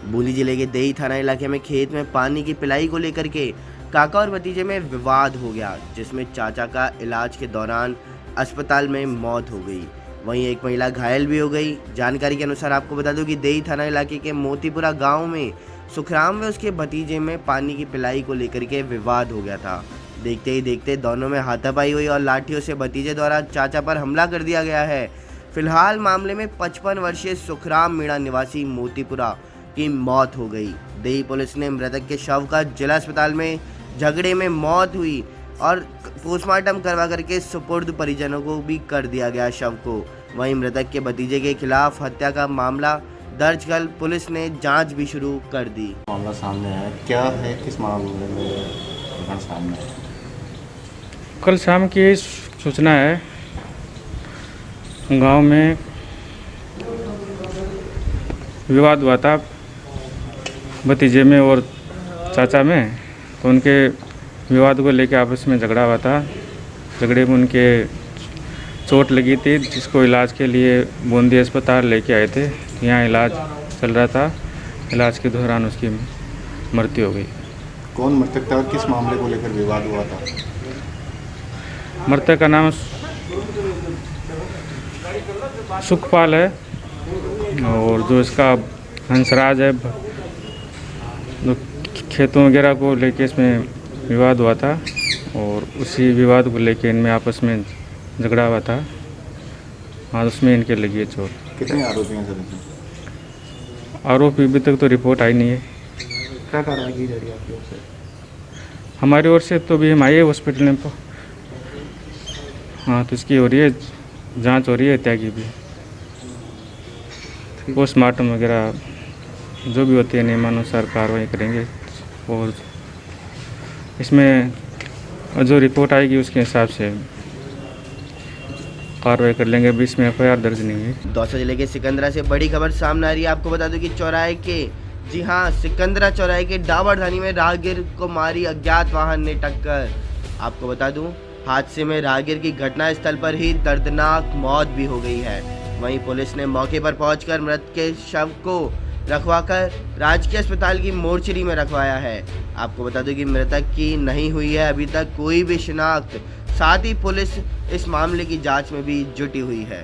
बूंदी जिले के देही थाना इलाके में खेत में पानी की पिलाई को लेकर के काका और भतीजे में विवाद हो गया, जिसमें चाचा का इलाज के दौरान अस्पताल में मौत हो गई। वहीं एक महिला घायल भी हो गई। जानकारी के अनुसार आपको बता दूं कि देही थाना इलाके के मोतीपुरा गांव में सुखराम व उसके भतीजे में पानी की पिलाई को लेकर के विवाद हो गया था। देखते ही देखते दोनों में हाथापाई हुई और लाठियों से भतीजे द्वारा चाचा पर हमला कर दिया गया है। फिलहाल मामले में 55 वर्षीय सुखराम मीणा निवासी मोतीपुरा की मौत हो गई। देही पुलिस ने मृतक के शव का जिला अस्पताल में झगड़े में मौत हुई और पोस्टमार्टम करवा करके सुपुर्द परिजनों को भी कर दिया गया शव को। वहीं मृतक के भतीजे के खिलाफ हत्या का मामला दर्ज कर पुलिस ने जांच भी शुरू कर दी। मामला सामने है, क्या है, किस मामले में घटना सामने है? कल शाम की सूचना है, गांव में विवाद हुआ था भतीजे में और चाचा में। तो उनके विवाद को लेकर आपस में झगड़ा हुआ था। झगड़े में उनके चोट लगी थी, जिसको इलाज के लिए बूंदी अस्पताल लेके आए थे। यहाँ इलाज चल रहा था। इलाज के दौरान उसकी मृत्यु हो गई। कौन मृतक था और किस मामले को लेकर विवाद हुआ था? मृतक का नाम सुखपाल है और जो इसका हंसराज है, जो खेतों वगैरह को लेके इसमें विवाद हुआ था और उसी विवाद को लेके इनमें आपस में झगड़ा हुआ था। हाँ, उसमें इनके लगी है चोट। कितने आरोपी हैं सर इसमें? आरोपी अभी तक तो रिपोर्ट आई नहीं है। क्या कार्रवाई की जा रही है आपकी ओर से? हमारी ओर से तो भी हम आए हॉस्पिटल में। हाँ, तो इसकी हो रही है जांच, हो रही है हत्या की भी। पोस्टमार्टम वगैरह जो भी होती है नियमानुसार कार्रवाई करेंगे और इसमें जो रिपोर्ट आएगी उसके हिसाब से कार्रवाई कर लेंगे। अभी इसमें FIR दर्ज नहीं है। दौसा जिले के सिकंदरा से बड़ी खबर सामने आ रही है। आपको बता दूं कि चौराहे के सिकंदरा चौराहे के डाबरधानी में राहगीर को मारी अज्ञात वाहन ने टक्कर। आपको बता दूं, हादसे में राहगीर की घटना स्थल पर ही दर्दनाक मौत भी हो गई है। वहीं पुलिस ने मौके पर पहुंचकर मृत के शव को रखवाकर राजकीय अस्पताल की मोर्चरी में रखवाया है। आपको बता दूं कि मृतक की नहीं हुई है अभी तक कोई भी शिनाख्त। साथ ही पुलिस इस मामले की जांच में भी जुटी हुई है।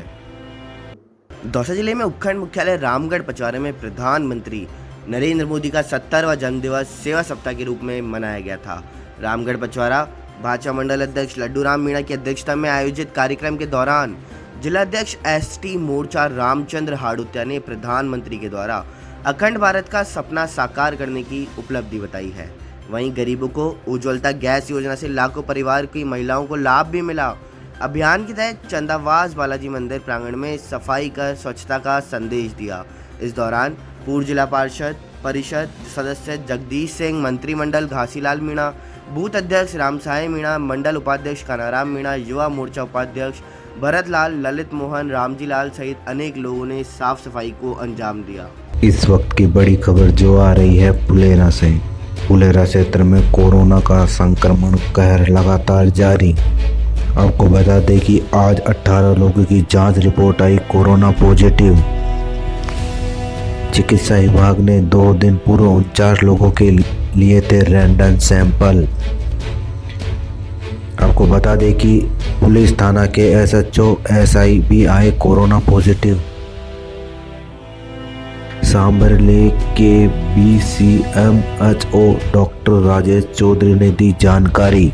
दौसा जिले में उपखंड मुख्यालय रामगढ़ पचवारे में प्रधानमंत्री नरेंद्र मोदी का 70वां जन्मदिवस सेवा सप्ताह के रूप में मनाया गया था। रामगढ़ पचवारा भाजपा मंडल अध्यक्ष लड्डू राम मीणा की अध्यक्षता में आयोजित कार्यक्रम के दौरान जिलाध्यक्ष ST मोर्चा रामचंद्र हाड़ुत्या ने प्रधानमंत्री के द्वारा अखंड भारत का सपना साकार करने की उपलब्धि बताई है। वहीं गरीबों को उज्ज्वलता गैस योजना से लाखों परिवार की महिलाओं को लाभ भी मिला। अभियान के तहत चंदावास बालाजी मंदिर प्रांगण में सफाई कर स्वच्छता का संदेश दिया। इस दौरान पूर्व जिला परिषद सदस्य जगदीश सिंह, मंत्रिमंडल घासीलाल मीणा, बूथ अध्यक्ष रामसाय मीणा, मंडल उपाध्यक्ष कानाराम मीणा, युवा मोर्चा उपाध्यक्ष भरत लाल, ललित मोहन, रामजी लाल सहित अनेक लोगों ने साफ सफाई को अंजाम दिया। इस वक्त की बड़ी खबर जो आ रही है फुलेरा से। फुलेरा क्षेत्र में कोरोना का संक्रमण कहर लगातार जारी। आपको बता दें कि आज 18 लोगों की जांच रिपोर्ट आई कोरोना पॉजिटिव। चिकित्सा विभाग ने 2 दिन पूर्व 49 लोगों के लिए थे रैंडम सैंपल। आपको बता दें कि पुलिस थाना के SHO SI भी आए कोरोना पॉजिटिव। सांभरले के BCMHO डॉक्टर राजेश चौधरी ने दी जानकारी।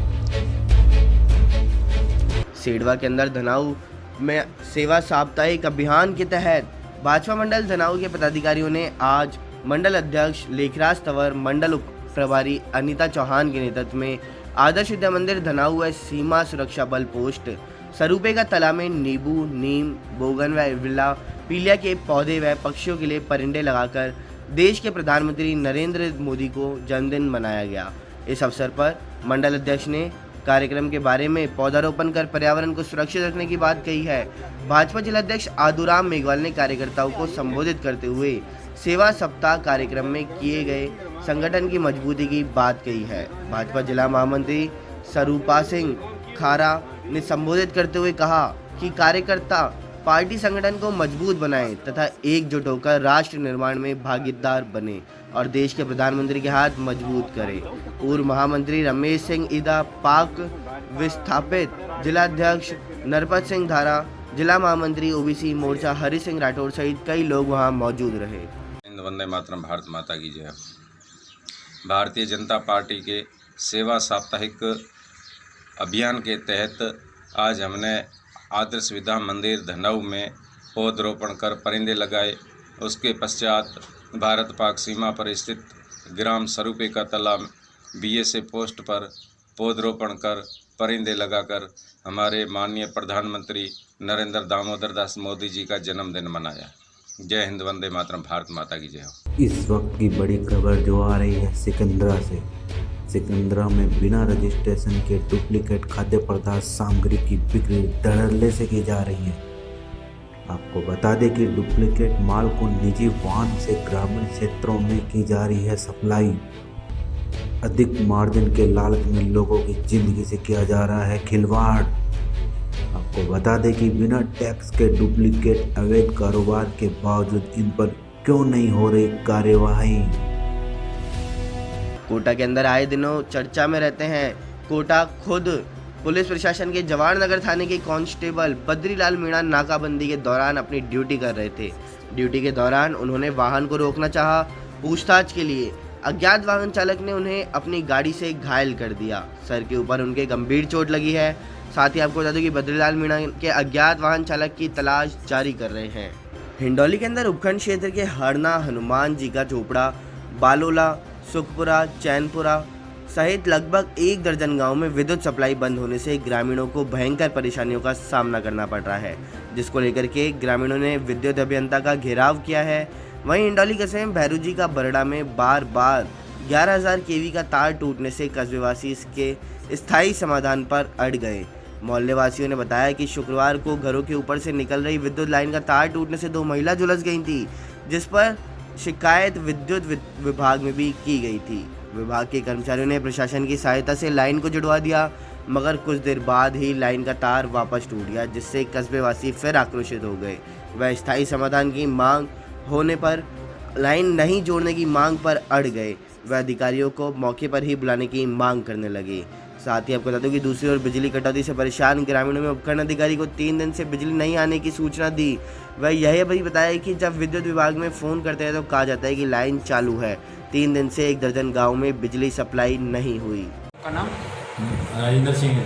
सेडवा के अंदर धनाऊ में सेवा साप्ताहिक अभियान के तहत भाजपा मंडल धनाऊ के पदाधिकारियों ने आज मंडल अध्यक्ष लेखराज तंवर, मंडल उप प्रभारी अनीता चौहान के नेतृत्व में आदर्श विद्या मंदिर धनाऊ व सीमा सुरक्षा बल पोस्ट सरूपे का तालाब में नींबू, नीम, बोगनविला, पीलिया के पौधे व पक्षियों के लिए परिंदे लगाकर देश के प्रधानमंत्री नरेंद्र मोदी को जन्मदिन मनाया गया। इस अवसर पर मंडल अध्यक्ष ने कार्यक्रम के बारे में पौधारोपण कर पर्यावरण को सुरक्षित रखने की बात कही है। भाजपा जिलाध्यक्ष आदूराम मेघवाल ने कार्यकर्ताओं को संबोधित करते हुए सेवा सप्ताह कार्यक्रम में किए गए संगठन की मजबूती की बात कही है। भाजपा जिला महामंत्री सरूपा सिंह खारा ने संबोधित करते हुए कहा कि कार्यकर्ता पार्टी संगठन को मजबूत बनाएं तथा एकजुट होकर राष्ट्र निर्माण में भागीदार बने और देश के प्रधानमंत्री के हाथ मजबूत करें। पूर्व महामंत्री रमेश सिंह ईदा, पाक विस्थापित जिलाध्यक्ष नरपत सिंह धारा, जिला महामंत्री ओबीसी मोर्चा हरि सिंह राठौर सहित कई लोग वहां मौजूद रहे। हिंद वंदे मातरम, भारत माता की जय। भारतीय जनता पार्टी के सेवा साप्ताहिक अभियान के तहत आज हमने आदर्श विद्या मंदिर धनऊ में पौधरोपण कर परिंदे लगाए। उसके पश्चात भारत पाक सीमा पर स्थित ग्राम स्वरूपे का तालाब BSA पोस्ट पर पौधरोपण कर परिंदे लगाकर हमारे माननीय प्रधानमंत्री नरेंद्र दामोदर दास मोदी जी का जन्मदिन मनाया। जय हिंद, वंदे मातरम, भारत माता की जय हो। इस वक्त की बड़ी खबर जो आ रही है सिकंदरा से। सिकंदरा में बिना रजिस्ट्रेशन के डुप्लीकेट खाद्य पदार्थ सामग्री की बिक्री धड़ल्ले से की जा रही है। आपको बता दें कि डुप्लीकेट माल को निजी वाहन से ग्रामीण क्षेत्रों में की जा रही है सप्लाई। अधिक मार्जिन के लालच में लोगों की जिंदगी से किया जा रहा है खिलवाड़। आपको बता दें कि बिना टैक्स के डुप्लीकेट अवैध कारोबार के बावजूद इन पर क्यों नहीं हो रही कार्यवाही। कोटा के अंदर आए दिनों चर्चा में रहते हैं। कोटा खुद पुलिस प्रशासन के जवाहर नगर थाने के कांस्टेबल बद्रीलाल मीणा नाकाबंदी के दौरान अपनी ड्यूटी कर रहे थे। ड्यूटी के दौरान उन्होंने वाहन को रोकना चाहा। पूछताछ के लिए अज्ञात वाहन चालक ने उन्हें अपनी गाड़ी से घायल कर दिया। सर के ऊपर उनके गंभीर चोट लगी है। साथ ही आपको बता दूं कि बद्रीलाल मीणा के अज्ञात वाहन चालक की तलाश जारी कर रहे हैं। हिंडौली के अंदर उपखंड क्षेत्र के हरना, हनुमान जी का झोपड़ा, बालोला, सुखपुरा, चैनपुरा सहित लगभग 1 दर्जन गांव में विद्युत सप्लाई बंद होने से ग्रामीणों को भयंकर परेशानियों का सामना करना पड़ रहा है, जिसको लेकर के ग्रामीणों ने विद्युत अभियंता का घेराव किया है। वहीं हिंडौली कस्बे में भैरू जी का बरड़ा में बार बार 11,000 kV का तार टूटने से कस्बेवासी इसके स्थायी समाधान पर अड़ गए। मोहल्ले वासियों ने बताया कि शुक्रवार को घरों के ऊपर से निकल रही विद्युत लाइन का तार टूटने से 2 महिला झुलस गई थी, जिस पर शिकायत विद्युत विभाग में भी की गई थी। विभाग के कर्मचारियों ने प्रशासन की सहायता से लाइन को जुड़वा दिया, मगर कुछ देर बाद ही लाइन का तार वापस टूट गया, जिससे कस्बेवासी फिर आक्रोशित हो गए। वह स्थायी समाधान की मांग होने पर लाइन नहीं जोड़ने की मांग पर अड़ गए। वह अधिकारियों को मौके पर ही बुलाने की मांग करने लगे। साथ ही आपको बता दूं कि दूसरी ओर बिजली कटौती से परेशान ग्रामीणों में उपखंड अधिकारी को 3 दिन से बिजली नहीं आने की सूचना दी। वह यह भी बताया कि जब विद्युत विभाग में फ़ोन करते हैं तो कहा जाता है कि लाइन चालू है। 3 दिन से 1 दर्जन गाँव में बिजली सप्लाई नहीं हुई। का नाम राजेंद्र सिंह है।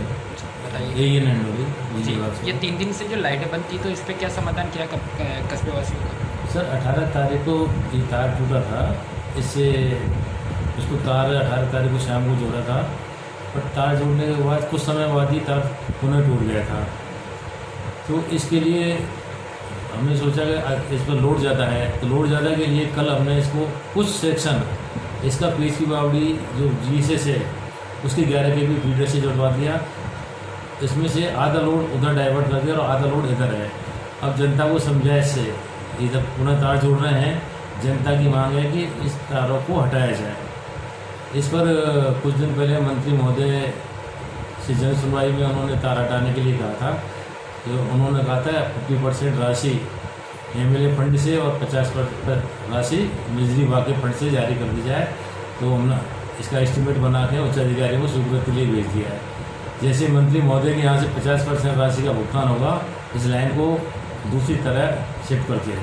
बताइए यही है जी। ये 3 दिन से जो लाइटें बंद थी तो इस पर क्या समाधान किया कस्बे वासियों का? सर 18 तारीख को ये तार टूटा था, इससे उसको तार 18 तारीख को शाम को जोड़ा था, पर तार जोड़ने के बाद कुछ समय बाद ही तार पुनः टूट गया था। तो इसके लिए हमने सोचा कि इस पर लोड ज़्यादा है, तो लोड ज़्यादा के लिए कल हमने इसको कुछ सेक्शन इसका पेच की बावड़ी जो GSS है उसकी 11 kV फीडर से जुड़वा दिया। इसमें से आधा लोड उधर डाइवर्ट कर दिया और आधा लोड इधर है। अब जनता को समझाए, इससे इधर पुनः तार जोड़ रहे हैं। जनता की मांग है कि इस तारों को हटाया जाए। इस पर कुछ दिन पहले मंत्री महोदय से जन सुनवाई में उन्होंने तार हटाने के लिए कहा था। तो उन्होंने कहा था 50% राशि MLA फंड से और 50% राशि बिजली विभाग के फंड से जारी कर दी जाए। तो हमने इसका एस्टीमेट बना के उच्च अधिकारियों को स्वीकृति के लिए भेज दिया है। जैसे मंत्री महोदय के यहाँ से 50% राशि का भुगतान होगा, इस लाइन को दूसरी तरह शिफ्ट कर दिया।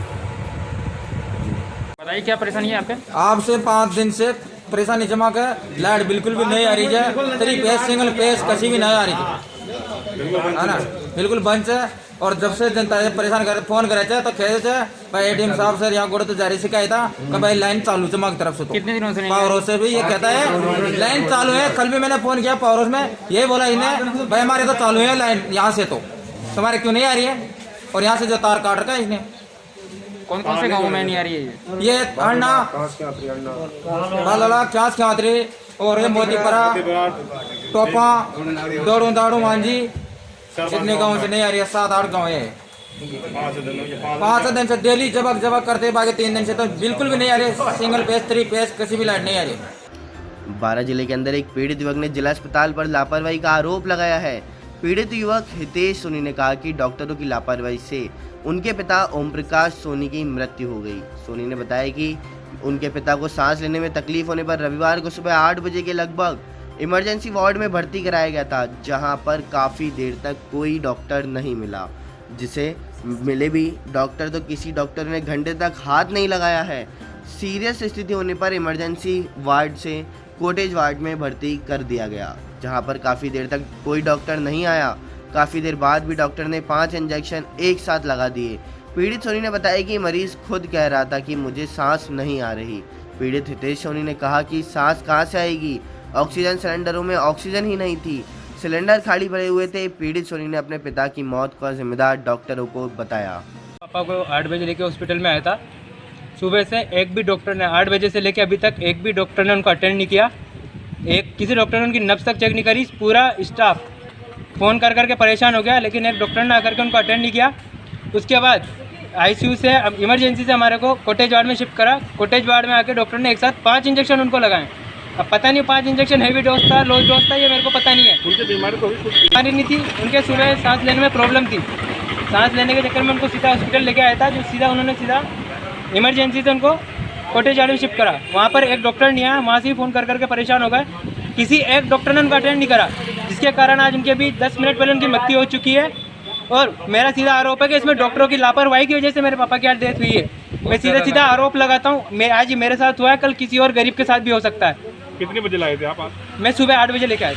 बताइए क्या परेशानी है यहाँ पे? आपसे 5 दिन से परेशानी जमा कर लाइट बिल्कुल भी नहीं आ रही है। 3 फेज सिंगल फेज कसी भी नहीं आ रही है ना, बिल्कुल बंद है। और जब से जनता परेशान करे फोन करे तो कहे भाई ADM साहब सर यहाँ गोड़े तो जारी शिकायत था कि भाई लाइन चालू जमा की तरफ से। तो कितने दिनों से पावर हाउस से भी ये कहता है लाइन चालू है। कल भी मैंने फोन किया पावर हाउस में, ये बोला इन्हें भाई हमारे तो चालू है लाइन यहाँ से, तो तुम्हारे क्यों नहीं आ रही है? और यहाँ से जो तार काट रखा है इसने। कौन कौन से गाँव में नहीं आ रही है ये अन्ना बाला क्यास ख्यातरी और ये मोतीपरा टोपा दौड़ू दाड़ू मांझी, इतने गाँव से नहीं आ रही है। 7-8 गाँव है। 5 दिन से डेली जबक करते, बाकी 3 दिन से तो बिल्कुल भी नहीं आ रही। सिंगल पेज 3 पेज किसी भी लाइट नहीं आ रही। 12 जिले के अंदर एक पीड़ित युवक ने जिला अस्पताल पर लापरवाही का आरोप लगाया है। पीड़ित युवक हितेश सोनी ने कहा कि डॉक्टरों की लापरवाही से उनके पिता ओम प्रकाश सोनी की मृत्यु हो गई। सोनी ने बताया कि उनके पिता को सांस लेने में तकलीफ होने पर रविवार को सुबह 8 बजे के लगभग इमरजेंसी वार्ड में भर्ती कराया गया था, जहां पर काफ़ी देर तक कोई डॉक्टर नहीं मिला। जिसे मिले भी डॉक्टर तो किसी डॉक्टर ने घंटे तक हाथ नहीं लगाया है। सीरियस स्थिति होने पर इमरजेंसी वार्ड से कॉटेज वार्ड में भर्ती कर दिया गया, जहां पर काफ़ी देर तक कोई डॉक्टर नहीं आया। काफ़ी देर बाद भी डॉक्टर ने 5 इंजेक्शन एक साथ लगा दिए। पीड़ित सोनी ने बताया कि मरीज खुद कह रहा था कि मुझे सांस नहीं आ रही। पीड़ित हितेश सोनी ने कहा कि सांस कहाँ से आएगी, ऑक्सीजन सिलेंडरों में ऑक्सीजन ही नहीं थी, सिलेंडर खाली भरे हुए थे। पीड़ित सोनी ने अपने पिता की मौत का जिम्मेदार डॉक्टरों को बताया। पापा को 8 बजे लेके हॉस्पिटल में आया था। सुबह से एक भी डॉक्टर ने 8 बजे से लेके अभी तक एक भी डॉक्टर ने उनको अटेंड नहीं किया। किसी डॉक्टर ने उनकी नब्ज तक चेक नहीं करी। पूरा स्टाफ फ़ोन कर करके परेशान हो गया, लेकिन एक डॉक्टर ने आकर के उनको अटेंड नहीं किया। उसके बाद आईसीयू से इमरजेंसी से हमारे को कॉटेज वार्ड में शिफ्ट करा। कॉटेज वार्ड में आके डॉक्टर ने एक साथ 5 इंजेक्शन उनको लगाए। अब पता नहीं 5 इंजेक्शन हैवी डोज था, लो डोज था, ये मेरे को पता नहीं है। उनकी बीमारी तो बीमारी नहीं थी, उनके सुबह सांस लेने में प्रॉब्लम थी। सांस लेने के चक्कर में उनको सीधा हॉस्पिटल लेके आया था, जो सीधा उन्होंने सीधा इमरजेंसी से उनको कॉटेज वार्ड में शिफ्ट करा। वहाँ पर एक डॉक्टर नहीं आया, वहाँ से भी फ़ोन कर करके परेशान हो गए। किसी एक डॉक्टर ने उनको अटेंड नहीं करा, जिसके कारण आज उनके भी 10 मिनट पहले उनकी मृत्यु हो चुकी है। और मेरा सीधा आरोप है कि इसमें डॉक्टरों की लापरवाही की वजह से मेरे पापा की आज डेथ हुई है। मैं सीधा आरोप लगाता हूँ। आज मेरे साथ हुआ है, कल किसी और गरीब के साथ भी हो सकता है। कितने बजे लाए थे आप? मैं सुबह 8 बजे लेके आया।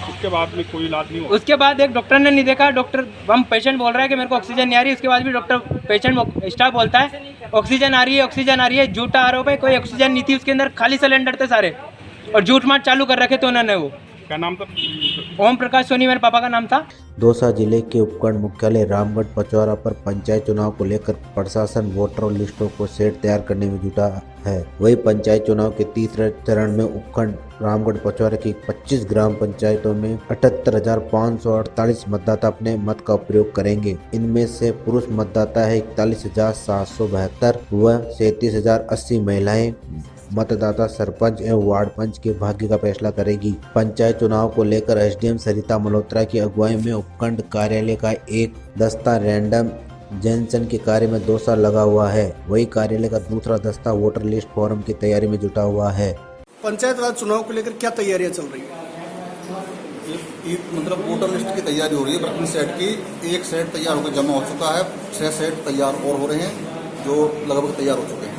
उसके बाद में कोई इलाज नहीं हुआ? उसके बाद एक डॉक्टर ने नहीं देखा। डॉक्टर हम पेशेंट बोल रहा है कि मेरे को ऑक्सीजन नहीं आ रही, उसके बाद भी डॉक्टर पेशेंट स्टाफ बोलता है ऑक्सीजन आ रही है, ऑक्सीजन आ रही है। झूठा आरोप है, कोई ऑक्सीजन नहीं थी उसके अंदर, खाली सिलेंडर थे सारे, और झूठ मार चालू कर रखे थे उन्होंने। वो क्या नाम था? ओम प्रकाश सोनी मेरे पापा का नाम था। दौसा जिले के उपखंड मुख्यालय रामगढ़ पचौरा पर पंचायत चुनाव को लेकर प्रशासन वोटरों लिस्टों को सेट तैयार करने में जुटा है। वही पंचायत चुनाव के तीसरे चरण में उपखंड रामगढ़ पचौरा की 25 ग्राम पंचायतों में 78,548 मतदाता अपने मत का उपयोग करेंगे। इनमें से पुरुष मतदाता है 41,772 व 37,080 महिलाएं। मतदाता सरपंच एवं वार्ड पंच के भाग्य का फैसला करेगी। पंचायत चुनाव को लेकर एसडीएम सरिता मल्होत्रा की अगुवाई में उपखंड कार्यालय का एक दस्ता रैंडम जनसन के कार्य में 2 साल लगा हुआ है। वही कार्यालय का दूसरा दस्ता वोटर लिस्ट फॉर्म की तैयारी में जुटा हुआ है। पंचायत राज चुनाव को लेकर क्या तैयारियां चल रही है? मतलब वोटर लिस्ट की तैयारी हो रही है। प्रति सेट की एक सेट तैयार होकर जमा हो चुका है, 6 सेट तैयार और हो रहे हैं, जो लगभग तैयार हो चुके हैं।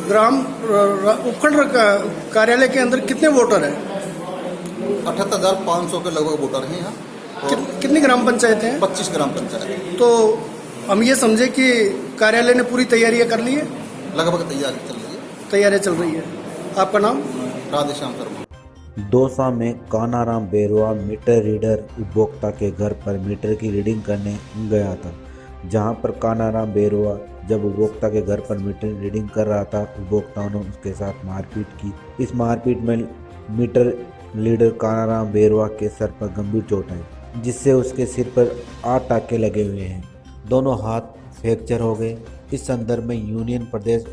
ग्राम उपखंड कार्यालय के अंदर कितने वोटर हैं? 78,500 के लगभग वोटर हैं यहाँ। कितनी ग्राम पंचायतें हैं? 25 ग्राम पंचायत। तो हम ये समझे कि कार्यालय ने पूरी तैयारियां कर ली है? लगभग तैयारी चल रही है। तैयारियां चल रही है। आपका नाम? राधेश्याम शर्मा। दौसा में कानाराम बेरुआ मीटर रीडर उपभोक्ता के घर पर मीटर की रीडिंग करने गया था, जहां पर कानाराम बेरुआ जब उपभोक्ता के घर पर मीटर रीडिंग कर रहा था, उपभोक्ताओं ने उसके साथ मारपीट की। इस मारपीट में मीटर रीडर कानाराम बेरुआ के सर पर गंभीर चोट आई, जिससे उसके सिर पर 8 टाँके लगे हुए हैं। दोनों हाथ फ्रैक्चर हो गए। इस संदर्भ में यूनियन प्रदेश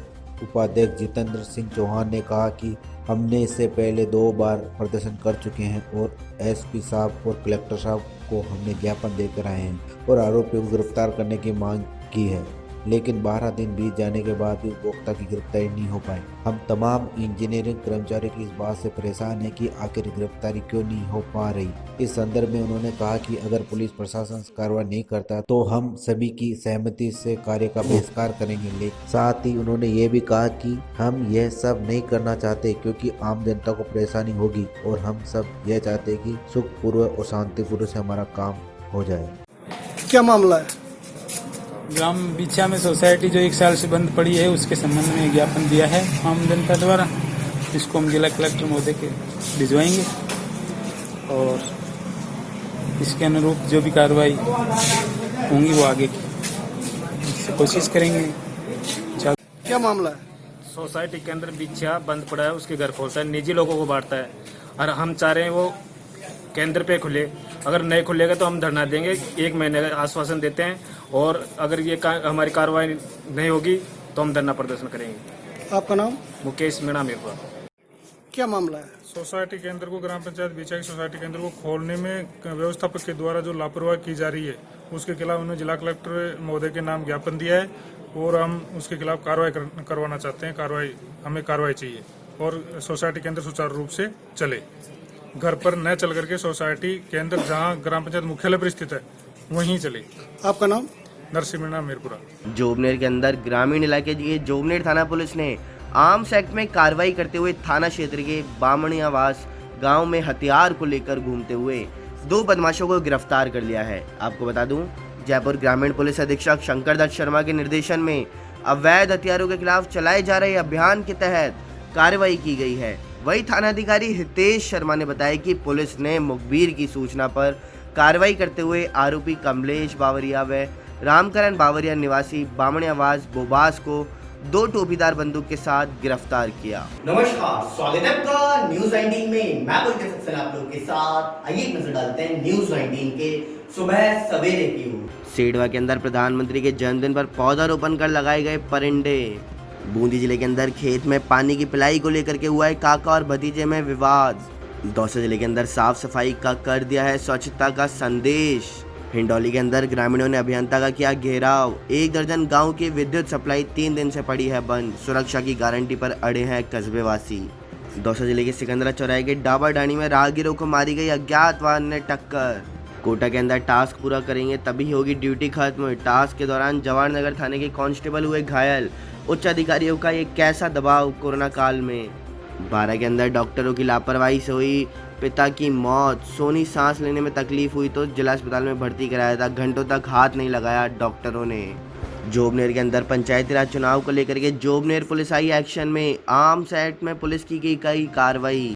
उपाध्यक्ष जितेंद्र सिंह चौहान ने कहा कि हमने इससे पहले 2 बार प्रदर्शन कर चुके हैं और एसपी साहब और कलेक्टर साहब को हमने ज्ञापन देकर आए हैं और आरोपियों को गिरफ्तार करने की मांग की है, लेकिन 12 दिन बीत जाने के बाद भी उपभोक्ता की गिरफ्तारी नहीं हो पाई। हम तमाम इंजीनियरिंग कर्मचारियों की इस बात से परेशान हैं कि आखिर गिरफ्तारी क्यों नहीं हो पा रही। इस संदर्भ में उन्होंने कहा कि अगर पुलिस प्रशासन कार्रवाई नहीं करता तो हम सभी की सहमति से कार्य का बहिष्कार करेंगे। लेकिन साथ ही उन्होंने ये भी कहा कि हम यह सब नहीं करना चाहते क्योंकि आम जनता को परेशानी होगी और हम सब यह चाहते कि सुखपूर्वक और शांतिपूर्वक से हमारा काम हो जाए। क्या मामला है? ग्राम बिछा में सोसाइटी जो 1 साल से बंद पड़ी है, उसके संबंध में ज्ञापन दिया है आम जनता द्वारा। इसको हम जिला कलेक्टर महोदय के भिजवाएंगे और इसके अनुरूप जो भी कार्रवाई होंगी वो आगे की कोशिश करेंगे। क्या मामला है? सोसाइटी के अंदर बिछा बंद पड़ा है, उसके घर खोलता है, निजी लोगों को बांटता है और हम चाह रहे हैं वो केंद्र पे खुले। अगर नहीं खुलेगा तो हम धरना देंगे, 1 महीने का आश्वासन देते हैं और अगर ये हमारी कार्रवाई नहीं होगी तो हम धरना प्रदर्शन करेंगे। आपका नाम? मुकेश मीणा मेघवा। क्या मामला है? सोसाइटी केंद्र को, ग्राम पंचायत बीचा की सोसाइटी केंद्र को खोलने में व्यवस्थापक के द्वारा जो लापरवाही की जा रही है उसके खिलाफ उन्होंने जिला कलेक्टर महोदय के नाम ज्ञापन दिया है और हम उसके खिलाफ कार्रवाई करवाना चाहते हैं। हमें कार्रवाई चाहिए और सोसाइटी केंद्र सुचारू रूप से चले, घर पर न चल करके सोसाइटी केंद्र जहां ग्राम पंचायत मुख्यालय पर स्थित है वहीं चले। आपका नाम? नरसिंह मीरपुरा। जोबनेर के अंदर ग्रामीण इलाके के जोबनेर थाना पुलिस ने आर्म्स एक्ट में कार्रवाई करते हुए थाना क्षेत्र के बामणियावास गांव में हथियार को लेकर घूमते हुए 2 बदमाशों को गिरफ्तार कर लिया है। आपको बता दूं, जयपुर ग्रामीण पुलिस अधीक्षक शंकर दत्त शर्मा के निर्देशन में अवैध हथियारों के खिलाफ चलाए जा रहे अभियान के तहत कार्रवाई की गई है। वही थानाधिकारी हितेश शर्मा ने बताया कि पुलिस ने मुखबिर की सूचना पर कार्रवाई करते हुए आरोपी कमलेश बावरिया व रामकरण बावरिया निवासी बामणियावास बोबास को 2 टोपीदार बंदूक के साथ गिरफ्तार किया। नमस्कार, स्वागत है आपका न्यूज 19 में। मैं बोलते सबसे आप लोग के साथ आइए एक नजर डालते हैं न्यूज 19 के सुबह सवेरे की ओर। सेडवा के अंदर प्रधानमंत्री के जन्मदिन पर पौधारोपण कर लगाए गए परिंदे। बूंदी जिले के अंदर खेत में पानी की पिलाई को लेकर के हुआ है काका और भतीजे में विवाद। दौसा जिले के अंदर साफ सफाई का कर दिया है स्वच्छता का संदेश। हिंडौली के अंदर ग्रामीणों ने अभियंता का किया घेराव। 1 दर्जन गांव की विद्युत सप्लाई 3 दिन से पड़ी है बंद। सुरक्षा की गारंटी पर अड़े हैं कस्बेवासी। दौसा जिले के सिकंदरा चौराहे के डाबर डाणी में राहगीरों को मारी गई अज्ञात वाहन ने टक्कर। कोटा के अंदर टास्क पूरा करेंगे तभी होगी ड्यूटी खत्म। टास्क के दौरान जवाहरनगर थाने के कांस्टेबल हुए घायल। उच्च अधिकारियों का ये कैसा दबाव कोरोना काल में। 12 के अंदर डॉक्टरों की लापरवाही से हुई पिता की मौत। सोनी सांस लेने में तकलीफ हुई तो जिला अस्पताल में भर्ती कराया था, घंटों तक हाथ नहीं लगाया डॉक्टरों ने। जोबनेर के अंदर पंचायती राज चुनाव को लेकर के जोबनेर पुलिस आई एक्शन में। आर्म्स एक्ट में पुलिस की गई कई कार्रवाई।